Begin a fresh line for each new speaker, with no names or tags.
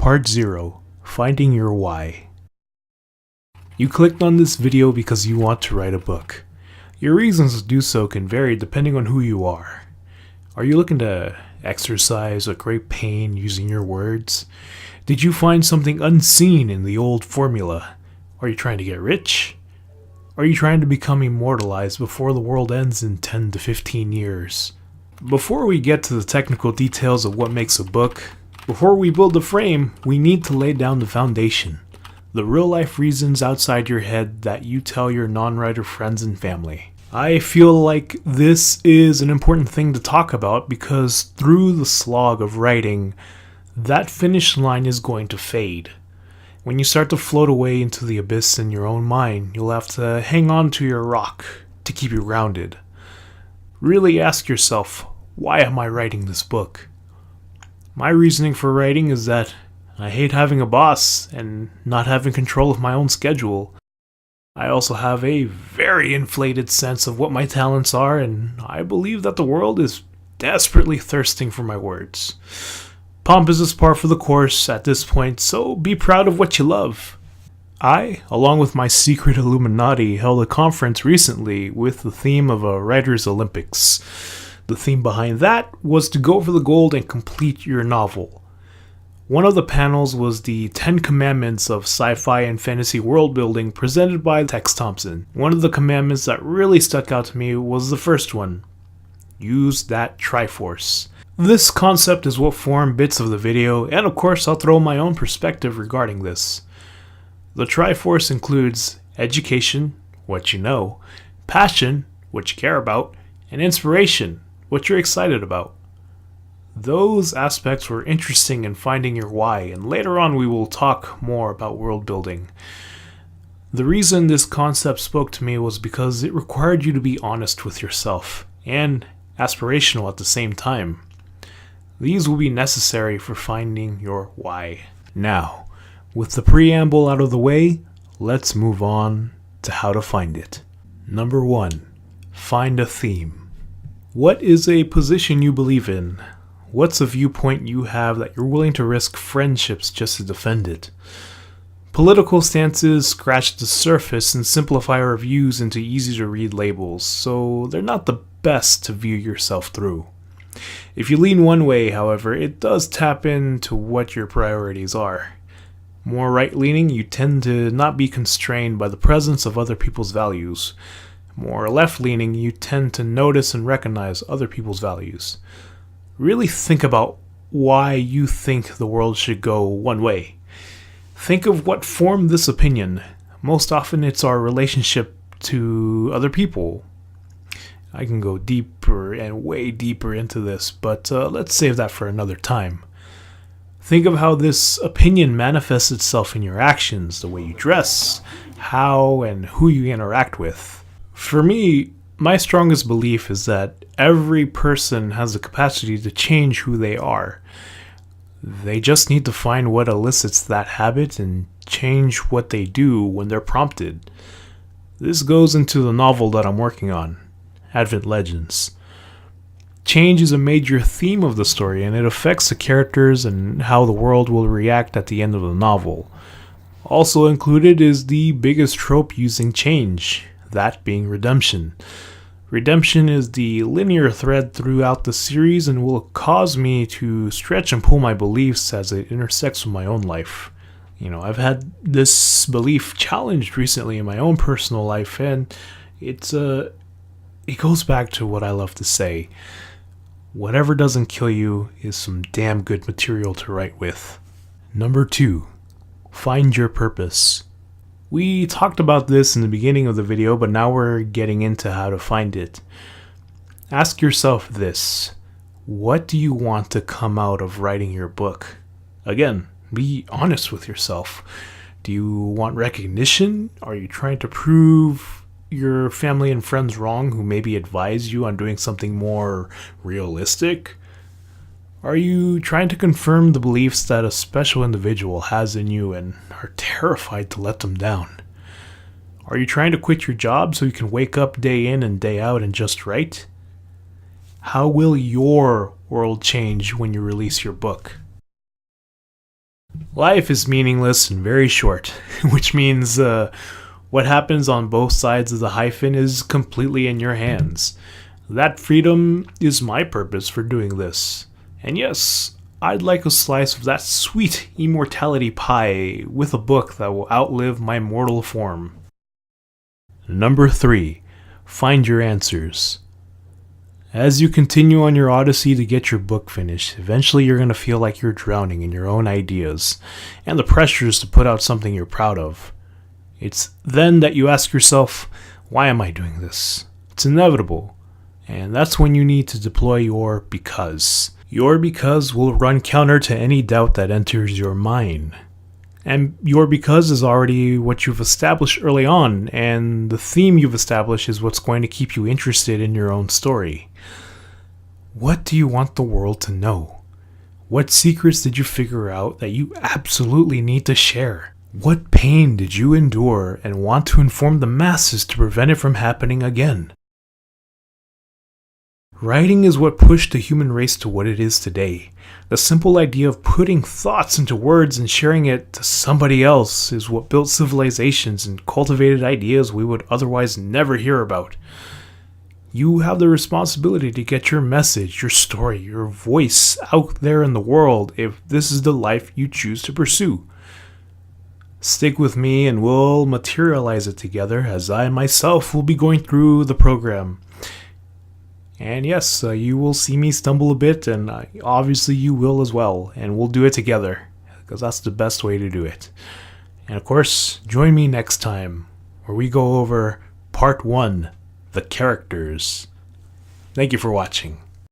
Part 0. Finding Your Why. You clicked on this video because you want to write a book. Your reasons to do so can vary depending on who you are. Are you looking to exercise a great pain using your words? Did you find something unseen in the old formula? Are you trying to get rich? Are you trying to become immortalized before the world ends in 10 to 15 years? Before we get to the technical details of what makes a book, before we build the frame, we need to lay down the foundation. The real-life reasons outside your head that you tell your non-writer friends and family. I feel like this is an important thing to talk about because through the slog of writing, that finish line is going to fade. When you start to float away into the abyss in your own mind, you'll have to hang on to your rock to keep you grounded. Really ask yourself, why am I writing this book? My reasoning for writing is that I hate having a boss and not having control of my own schedule. I also have a very inflated sense of what my talents are, and I believe that the world is desperately thirsting for my words. Pompous is par for the course at this point, so be proud of what you love. I, along with my secret Illuminati, held a conference recently with the theme of a Writer's Olympics. The theme behind that was to go for the gold and complete your novel. One of the panels was the 10 Commandments of Sci-Fi and Fantasy World Building presented by Tex Thompson. One of the commandments that really stuck out to me was the first one. Use that Triforce. This concept is what formed bits of the video, and of course I'll throw my own perspective regarding this. The Triforce includes education, what you know, passion, what you care about, and inspiration, what you're excited about. Those aspects were interesting in finding your why, and later on we will talk more about world building. The reason this concept spoke to me was because it required you to be honest with yourself, and aspirational at the same time. These will be necessary for finding your why. Now, with the preamble out of the way, let's move on to how to find it. Number 1. Find a theme. What is a position you believe in? What's a viewpoint you have that you're willing to risk friendships just to defend it? Political stances scratch the surface and simplify our views into easy-to-read labels, so they're not the best to view yourself through. If you lean one way, however, it does tap into what your priorities are. More right-leaning, you tend to not be constrained by the presence of other people's values. More left-leaning, you tend to notice and recognize other people's values. Really think about why you think the world should go one way. Think of what formed this opinion. Most often it's our relationship to other people. I can go deeper and way deeper into this, but let's save that for another time. Think of how this opinion manifests itself in your actions, the way you dress, how and who you interact with. For me, my strongest belief is that every person has the capacity to change who they are. They just need to find what elicits that habit and change what they do when they're prompted. This goes into the novel that I'm working on, Advent Legends. Change is a major theme of the story, and it affects the characters and how the world will react at the end of the novel. Also included is the biggest trope using change, that being redemption. Redemption is the linear thread throughout the series and will cause me to stretch and pull my beliefs as it intersects with my own life. I've had this belief challenged recently in my own personal life, and it goes back to what I love to say. Whatever doesn't kill you is some damn good material to write with. Number 2. Find your purpose. We talked about this in the beginning of the video, but now we're getting into how to find it. Ask yourself this. What do you want to come out of writing your book? Again, be honest with yourself. Do you want recognition? Are you trying to prove your family and friends wrong who maybe advise you on doing something more realistic? Are you trying to confirm the beliefs that a special individual has in you and are terrified to let them down? Are you trying to quit your job so you can wake up day in and day out and just write? How will your world change when you release your book? Life is meaningless and very short, which means what happens on both sides of the hyphen is completely in your hands. That freedom is my purpose for doing this. And yes, I'd like a slice of that sweet immortality pie with a book that will outlive my mortal form. Number 3. Find your answers. As you continue on your odyssey to get your book finished, eventually you're going to feel like you're drowning in your own ideas and the pressures to put out something you're proud of. It's then that you ask yourself, why am I doing this? It's inevitable. And that's when you need to deploy your because. Your because will run counter to any doubt that enters your mind. And your because is already what you've established early on, and the theme you've established is what's going to keep you interested in your own story. What do you want the world to know? What secrets did you figure out that you absolutely need to share? What pain did you endure and want to inform the masses to prevent it from happening again? Writing is what pushed the human race to what it is today. The simple idea of putting thoughts into words and sharing it to somebody else is what built civilizations and cultivated ideas we would otherwise never hear about. You have the responsibility to get your message, your story, your voice out there in the world if this is the life you choose to pursue. Stick with me and we'll materialize it together, as I myself will be going through the program. And yes, you will see me stumble a bit, and obviously you will as well, and we'll do it together, because that's the best way to do it. And of course, join me next time, where we go over Part 1, The Characters. Thank you for watching.